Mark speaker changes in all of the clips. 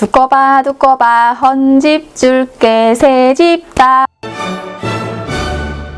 Speaker 1: 두꺼봐 두꺼봐 헌집 줄게 새집 다.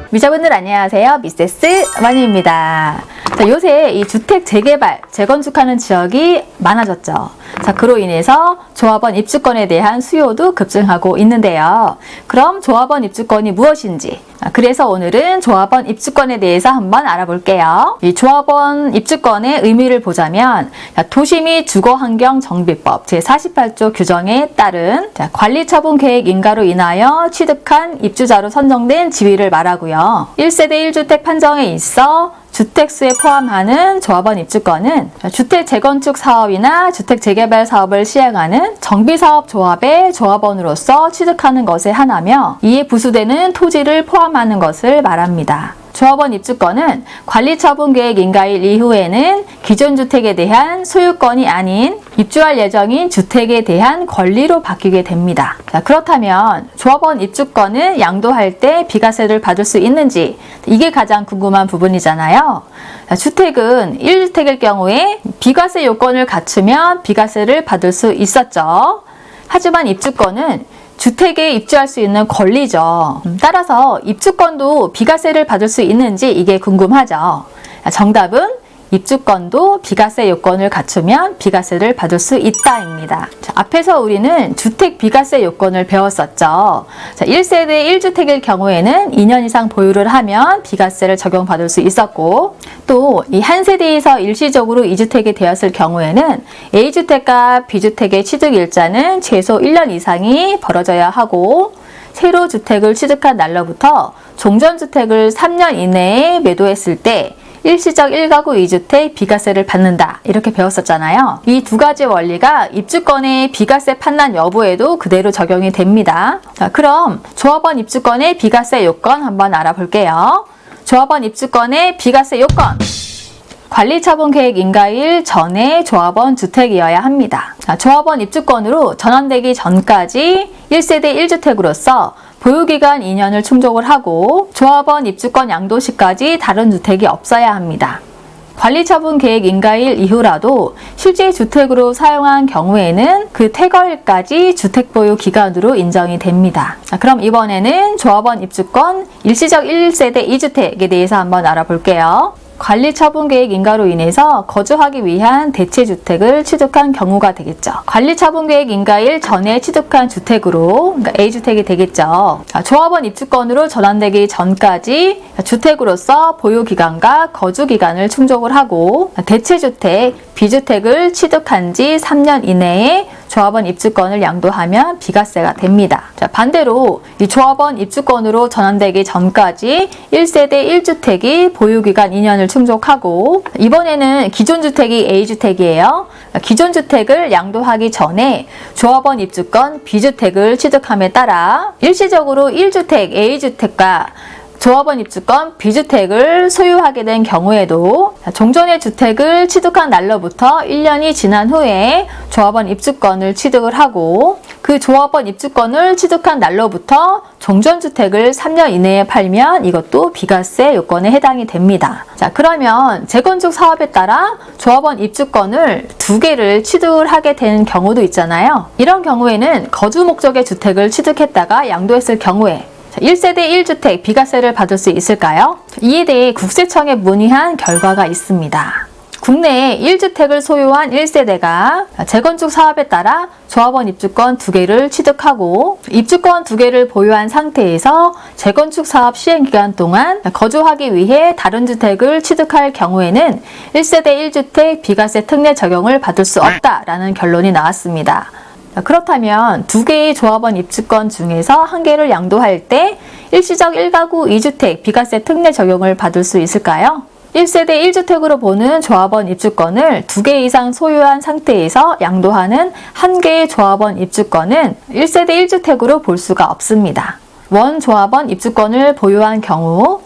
Speaker 1: 미자분들 안녕하세요. 미세스 마니입니다. 자, 요새 이 주택 재개발, 재건축하는 지역이 많아졌죠. 자, 그로 인해서 조합원 입주권에 대한 수요도 급증하고 있는데요. 그럼 조합원 입주권이 무엇인지, 그래서 오늘은 조합원 입주권에 대해서 한번 알아볼게요. 이 조합원 입주권의 의미를 보자면 도시 및 주거환경정비법 제48조 규정에 따른 관리처분 계획 인가로 인하여 취득한 입주자로 선정된 지위를 말하고요. 1세대 1주택 판정에 있어 주택수에 포함하는 조합원 입주권은 주택 재건축 사업이나 주택 재개발 사업을 시행하는 정비사업 조합의 조합원으로서 취득하는 것에 하나며, 이에 부수되는 토지를 포함하는 것을 말합니다. 조합원 입주권은 관리처분계획 인가일 이후에는 기존 주택에 대한 소유권이 아닌 입주할 예정인 주택에 대한 권리로 바뀌게 됩니다. 자, 그렇다면 조합원 입주권을 양도할 때 비과세를 받을 수 있는지, 이게 가장 궁금한 부분이잖아요. 자, 주택은 1주택일 경우에 비과세 요건을 갖추면 비과세를 받을 수 있었죠. 하지만 입주권은 주택에 입주할 수 있는 권리죠. 따라서 입주권도 비과세를 받을 수 있는지 이게 궁금하죠. 정답은 입주권도 비과세 요건을 갖추면 비과세를 받을 수 있다입니다. 자, 앞에서 우리는 주택 비과세 요건을 배웠었죠. 자, 1세대 1주택일 경우에는 2년 이상 보유를 하면 비과세를 적용받을 수 있었고, 또 이 한 세대에서 일시적으로 2주택이 되었을 경우에는 A주택과 B주택의 취득일자는 최소 1년 이상이 벌어져야 하고, 새로 주택을 취득한 날로부터 종전주택을 3년 이내에 매도했을 때 일시적 1가구 2주택 비과세를 받는다, 이렇게 배웠었잖아요. 이 두 가지 원리가 입주권의 비과세 판단 여부에도 그대로 적용이 됩니다. 자, 그럼 조합원 입주권의 비과세 요건 한번 알아볼게요. 조합원 입주권의 비과세 요건, 관리처분 계획 인가일 전에 조합원 주택이어야 합니다. 자, 조합원 입주권으로 전환되기 전까지 1세대 1주택으로서 보유기간 2년을 충족을 하고 조합원 입주권 양도 시까지 다른 주택이 없어야 합니다. 관리처분 계획 인가일 이후라도 실제 주택으로 사용한 경우에는 그 퇴거일까지 주택 보유 기간으로 인정이 됩니다. 자, 그럼 이번에는 조합원 입주권 일시적 1세대 2주택에 대해서 한번 알아볼게요. 관리처분계획 인가로 인해서 거주하기 위한 대체주택을 취득한 경우가 되겠죠. 관리처분계획 인가일 전에 취득한 주택으로, 그러니까 A주택이 되겠죠. 조합원 입주권으로 전환되기 전까지 주택으로서 보유기간과 거주기간을 충족을 하고, 대체주택, B주택을 취득한 지 3년 이내에 조합원 입주권을 양도하면 비과세가 됩니다. 자, 반대로 이 조합원 입주권으로 전환되기 전까지 1세대 1주택이 보유기간 2년을 충족하고, 이번에는 기존 주택이 A주택이에요. 기존 주택을 양도하기 전에 조합원 입주권 B주택을 취득함에 따라 일시적으로 1주택 A주택과 조합원 입주권 B주택을 소유하게 된 경우에도 종전의 주택을 취득한 날로부터 1년이 지난 후에 조합원 입주권을 취득을 하고, 그 조합원 입주권을 취득한 날로부터 종전주택을 3년 이내에 팔면 이것도 비과세 요건에 해당이 됩니다. 자, 그러면 재건축 사업에 따라 조합원 입주권을 2개를 취득을 하게 되는 경우도 있잖아요. 이런 경우에는 거주 목적의 주택을 취득했다가 양도했을 경우에 1세대 1주택 비과세를 받을 수 있을까요? 이에 대해 국세청에 문의한 결과가 있습니다. 국내에 1주택을 소유한 1세대가 재건축 사업에 따라 조합원 입주권 2개를 취득하고 입주권 2개를 보유한 상태에서 재건축 사업 시행 기간 동안 거주하기 위해 다른 주택을 취득할 경우에는 1세대 1주택 비과세 특례 적용을 받을 수 없다라는 결론이 나왔습니다. 그렇다면 2개의 조합원 입주권 중에서 1개를 양도할 때 일시적 1가구 2주택 비과세 특례 적용을 받을 수 있을까요? 1세대 1주택으로 보는 조합원 입주권을 2개 이상 소유한 상태에서 양도하는 1개의 조합원 입주권은 1세대 1주택으로 볼 수가 없습니다. 원 조합원 입주권을 보유한 경우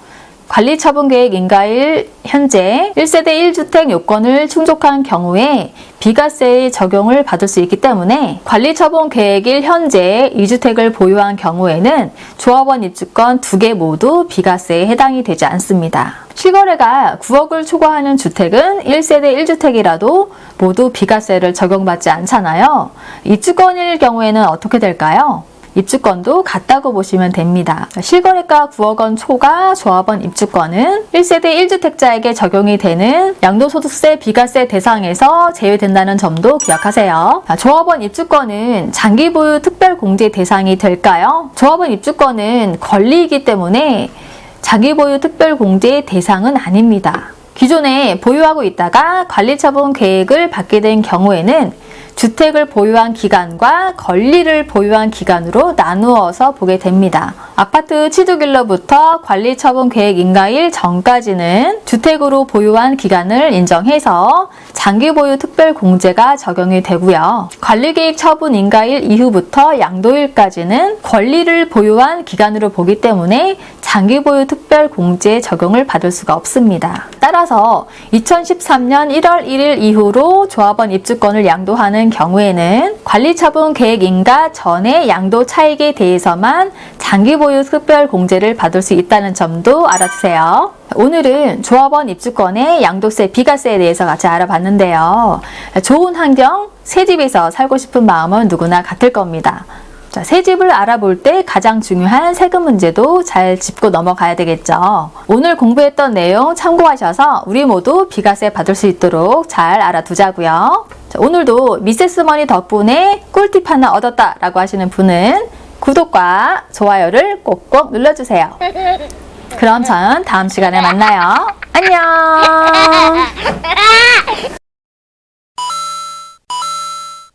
Speaker 1: 관리처분계획 인가일 현재 1세대 1주택 요건을 충족한 경우에 비과세의 적용을 받을 수 있기 때문에 관리처분계획일 현재 2주택을 보유한 경우에는 조합원 입주권 2개 모두 비과세에 해당이 되지 않습니다. 실거래가 9억을 초과하는 주택은 1세대 1주택이라도 모두 비과세를 적용받지 않잖아요. 입주권일 경우에는 어떻게 될까요? 입주권도 같다고 보시면 됩니다. 실거래가 9억 원 초과 조합원 입주권은 1세대 1주택자에게 적용이 되는 양도소득세 비과세 대상에서 제외된다는 점도 기억하세요. 조합원 입주권은 장기 보유 특별공제 대상이 될까요? 조합원 입주권은 권리이기 때문에 장기 보유 특별공제 대상은 아닙니다. 기존에 보유하고 있다가 관리처분 계획을 받게 된 경우에는 주택을 보유한 기간과 권리를 보유한 기간으로 나누어서 보게 됩니다. 아파트 취득일로부터 관리처분 계획 인가일 전까지는 주택으로 보유한 기간을 인정해서 장기 보유 특별공제가 적용이 되고요. 관리계획 처분 인가일 이후부터 양도일까지는 권리를 보유한 기간으로 보기 때문에 장기 보유 특별공제 적용을 받을 수가 없습니다. 따라서 2013년 1월 1일 이후로 조합원 입주권을 양도하는 경우에는 관리처분 계획 인가 전의 양도 차익에 대해서만 장기 보유 특별공제를 받을 수 있다는 점도 알아두세요. 오늘은 조합원 입주권의 양도세, 비과세에 대해서 같이 알아봤는데요. 좋은 환경, 새 집에서 살고 싶은 마음은 누구나 같을 겁니다. 자, 새 집을 알아볼 때 가장 중요한 세금 문제도 잘 짚고 넘어가야 되겠죠. 오늘 공부했던 내용 참고하셔서 우리 모두 비과세 받을 수 있도록 잘 알아두자고요. 자, 오늘도 미세스 머니 덕분에 꿀팁 하나 얻었다 라고 하시는 분은 구독과 좋아요를 꼭꼭 눌러주세요. 그럼 전 다음 시간에 만나요. 안녕.